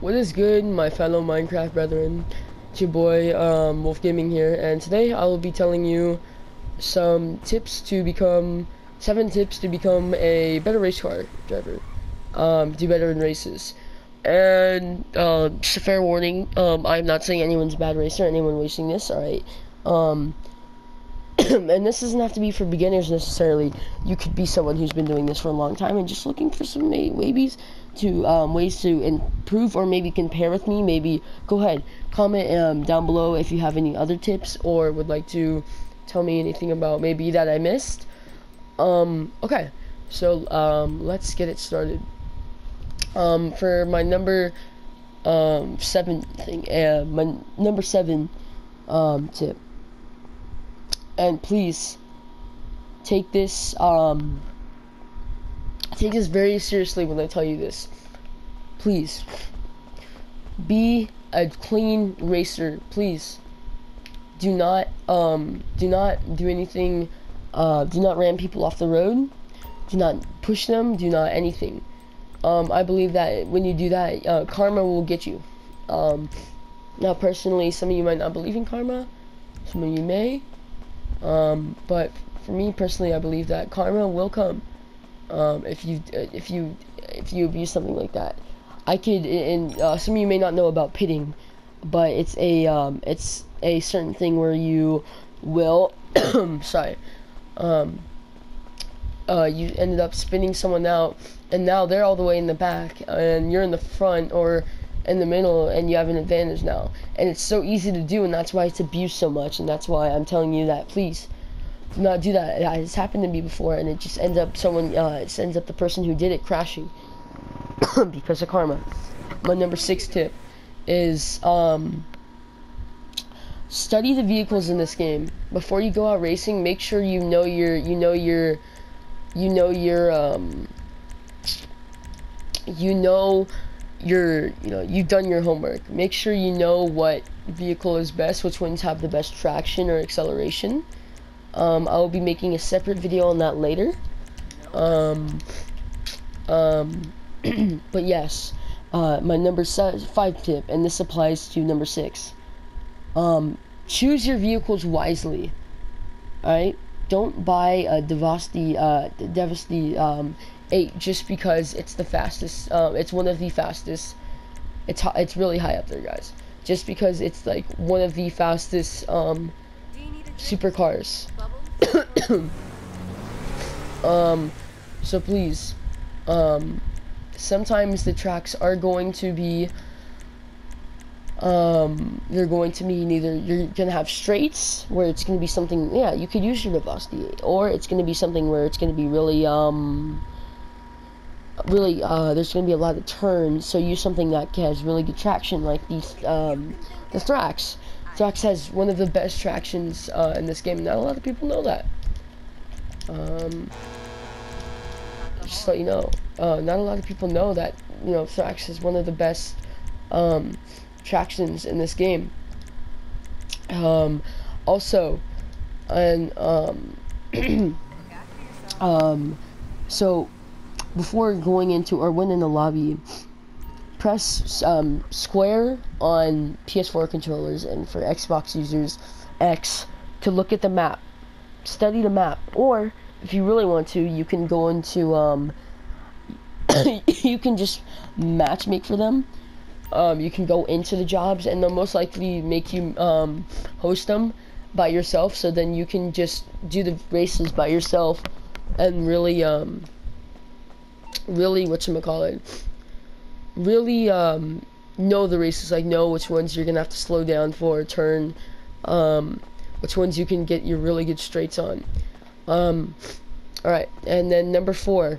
What is good, my fellow Minecraft brethren? It's your boy, Wolf Gaming here, and today I will be telling you some tips to become, 7 tips to become a better race car driver, do better in races. And, just a fair warning, I'm not saying anyone's a bad racer, anyone racing this, alright? And this doesn't have to be for beginners necessarily. You could be someone who's been doing this for a long time and just looking for some ways to improve or maybe compare with me. Maybe go ahead, comment down below if you have any other tips or would like to tell me anything about maybe that I missed. Okay, so let's get it started. For my number 7 thing, my number 7 tip. And please take this very seriously when I tell you this. Please be a clean racer. Please do not do anything. Do not ram people off the road. Do not push them. Do not anything. I believe that when you do that, karma will get you. Now, personally, some of you might not believe in karma. Some of you may. But for me personally, I believe that karma will come if you abuse something like that. I could, and some of you may not know about pitting, but it's a certain thing where you will sorry, you ended up spinning someone out, and now they're all the way in the back, and you're in the front or in the middle, and you have an advantage now. And it's so easy to do, and that's why it's abused so much, and that's why I'm telling you that please do not do that. It's happened to me before, and it just ends up it ends up the person who did it crashing because of karma. My number 6 tip is study the vehicles in this game before you go out racing. Make sure you've done your homework. Make sure you know what vehicle is best, which ones have the best traction or acceleration. I will be making a separate video on that later. But yes, my number 5 tip, and this applies to number 6. Choose your vehicles wisely. Alright? Don't buy a Devasty 8 just because it's the fastest. It's one of the fastest. It's really high up there, guys. Just because it's like one of the fastest supercars. So please, sometimes the tracks are going to be they're going to mean either you're gonna have straights where it's gonna be something, yeah, you could use your Devasty 8, or it's gonna be something where it's gonna be really there's gonna be a lot of turns, so use something that has really good traction, like these the Thrax. Thrax has one of the best tractions in this game. Not a lot of people know that. Just to let you know, not a lot of people know that, you know, Thrax is one of the best tractions in this game. Also, and so before going into or when in the lobby, press square on PS4 controllers, and for Xbox users, X, to look at the map. Study the map. Or if you really want to, you can go into you can just matchmake for them. You can go into the jobs, and they'll most likely make you host them by yourself, so then you can just do the races by yourself and really really know the races, like know which ones you're gonna have to slow down for, turn, which ones you can get your really good straights on. Alright, and then number 4,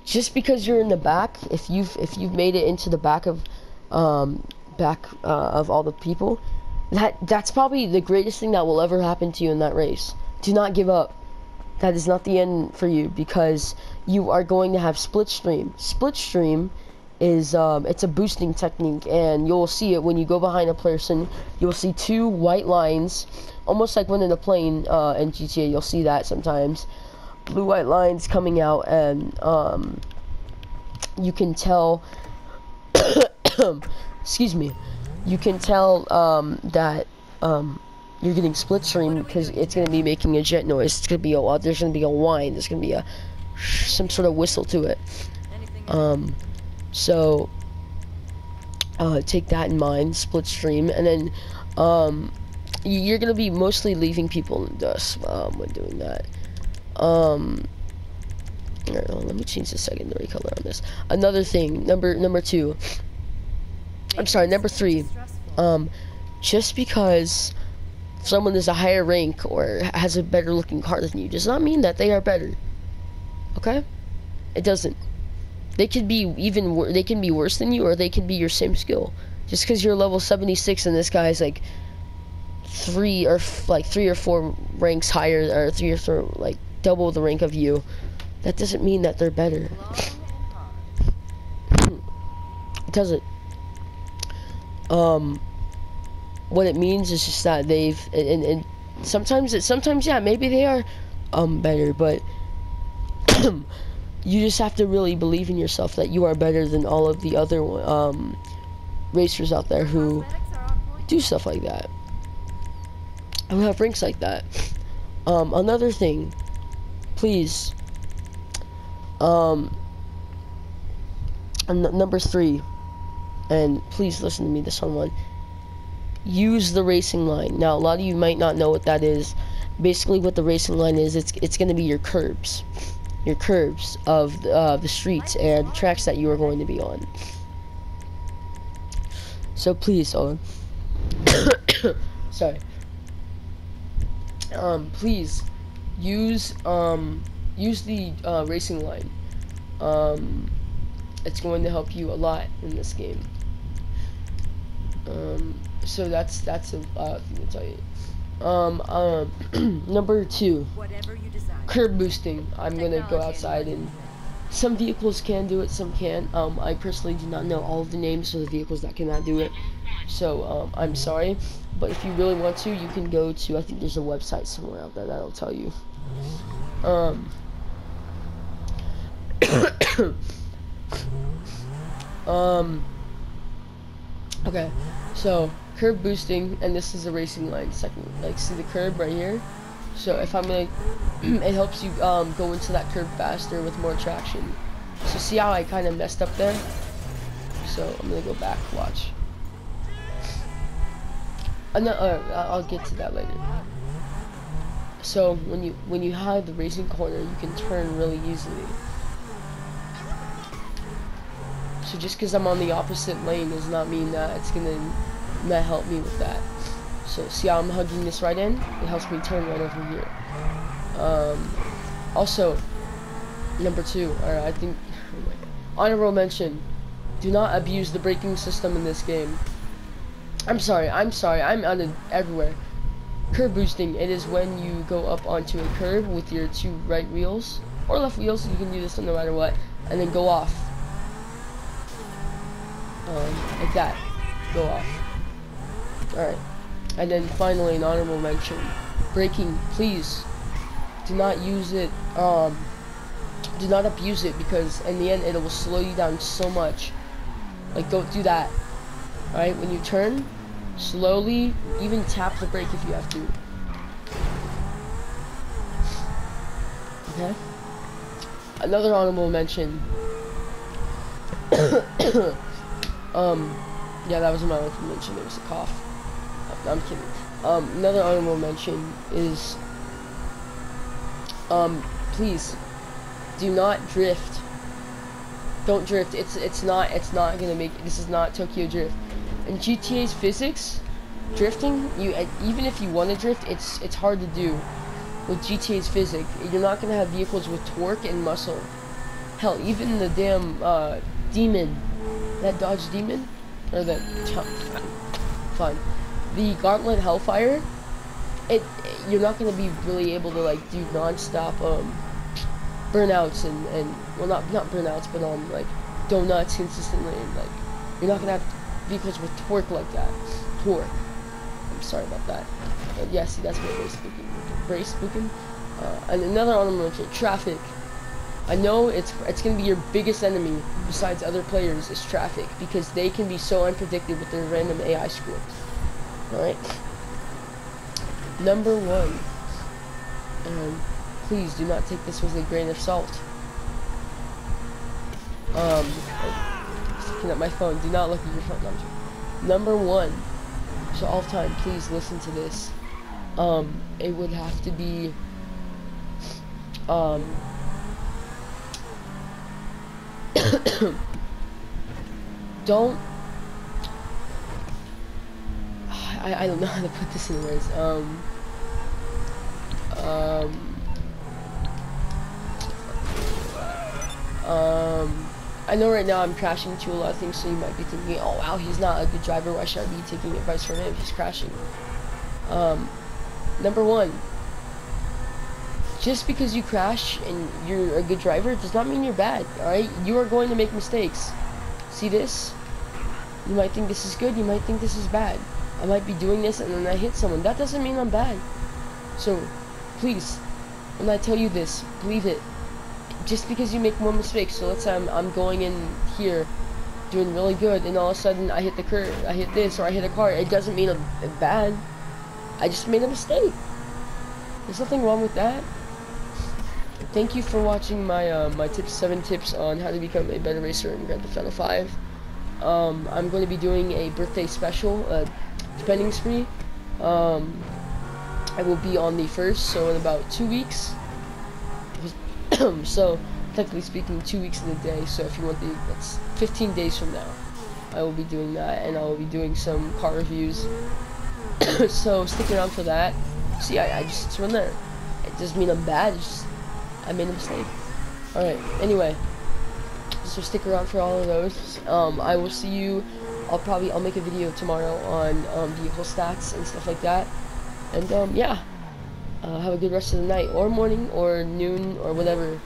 just because you're in the back, if you've made it into the back of all the people, that's probably the greatest thing that will ever happen to you in that race. Do not give up. That is not the end for you, because you are going to have split stream. Split stream is it's a boosting technique, and you'll see it when you go behind a person. You'll see 2 white lines, almost like when in a plane in GTA. You'll see that sometimes, blue white lines coming out, and you can tell excuse me, you can tell that you're getting split screen because it's gonna be making a jet noise. It's gonna be there's gonna be a whine. There's gonna be some sort of whistle to it. So take that in mind, split stream, and then you're gonna be mostly leaving people in the dust when doing that. Alright, let me change the secondary color on this. Another thing, number 2. I'm sorry, number 3. Just because someone is a higher rank or has a better looking car than you does not mean that they are better. Okay? It doesn't. They could be they can be worse than you, or they can be your same skill. Just because you're level 76 and this guy's like 3 or 4 ranks higher, or 3 or 4 like double the rank of you, that doesn't mean that they're better. It doesn't. What it means is just that they've and sometimes yeah, maybe they are better, but you just have to really believe in yourself that you are better than all of the other racers out there who do stuff like that, who have ranks like that. Another thing, please, number 3, and please listen to me, this one. Use the racing line. Now, a lot of you might not know what that is. Basically, what the racing line is, it's going to be your curbs of the streets and tracks that you are going to be on. So please, sorry. Please use the racing line. It's going to help you a lot in this game. So that's a thing to tell you. Number 2, curb boosting. I'm gonna go outside, and some vehicles can do it, some can't. I personally do not know all of the names of the vehicles that cannot do it, so I'm sorry. But if you really want to, you can go to, I think there's a website somewhere out there that'll tell you. Okay, so curb boosting, and this is a racing line. Second, like, see the curb right here? So if I'm gonna, it helps you go into that curb faster with more traction. So see how I kind of messed up there? So I'm gonna go back, watch. I'll get to that later. So when you have the racing corner, you can turn really easily. So just because I'm on the opposite lane does not mean that it's gonna not help me with that. So see how I'm hugging this right in? It helps me turn right over here. Also, number 2, or I think, honorable mention: do not abuse the braking system in this game. I'm sorry, I'm on it everywhere. Curb boosting, it is when you go up onto a curb with your 2 right wheels, or left wheels, you can do this no matter what, and then go off. Like that. Go off. Alright. And then finally, an honorable mention: braking, please do not use it, do not abuse it, because in the end it will slow you down so much. Like, don't do that. Alright, when you turn, slowly, even tap the brake if you have to. Okay? Another honorable mention. Yeah, that was my honorable mention. It was a cough. No, I'm kidding. Another honorable mention is, please do not drift. Don't drift. It's not gonna make. This is not Tokyo Drift. In GTA's physics, drifting, even if you want to drift, it's hard to do with GTA's physics. You're not gonna have vehicles with torque and muscle. Hell, even the damn Demon, that Dodge Demon, or the fine, the Gauntlet Hellfire, you're not gonna be really able to like do non-stop burnouts and well, not burnouts, but like donuts consistently, and like you're not gonna have vehicles with torque like that. Torque. I'm sorry about that. But yeah, see, that's what brace spooking. And another honorable mention: traffic. I know it's gonna be your biggest enemy besides other players is traffic, because they can be so unpredictable with their random AI script. Alright? Number one. And please do not take this with a grain of salt. Looking at my phone. Do not look at your phone. Number one. So all time, please listen to this. It would have to be don't I don't know how to put this in words. I know right now I'm crashing to a lot of things, so you might be thinking, oh wow, he's not a good driver, why should I be taking advice from him? He's crashing. Number one, just because you crash and you're a good driver does not mean you're bad, alright? You are going to make mistakes. See this? You might think this is good, you might think this is bad. I might be doing this and then I hit someone. That doesn't mean I'm bad. So, please, when I tell you this, believe it. Just because you make more mistakes, so let's say I'm going in here doing really good and all of a sudden I hit the curb, I hit this, or I hit a car, it doesn't mean I'm bad. I just made a mistake. There's nothing wrong with that. Thank you for watching my my 7 tips on how to become a better racer in Grand Theft Auto 5. I'm going to be doing a birthday special, spending spree. I will be on the 1st, so in about 2 weeks. So technically speaking, 2 weeks in a day. So if you want that's 15 days from now. I will be doing that, and I will be doing some car reviews. So stick around for that. See, I just run there. It doesn't mean I'm bad. It's just I made a mistake. Alright, anyway. So stick around for all of those. I will see you. I'll make a video tomorrow on vehicle stats and stuff like that. And yeah. Have a good rest of the night, or morning, or noon, or whatever.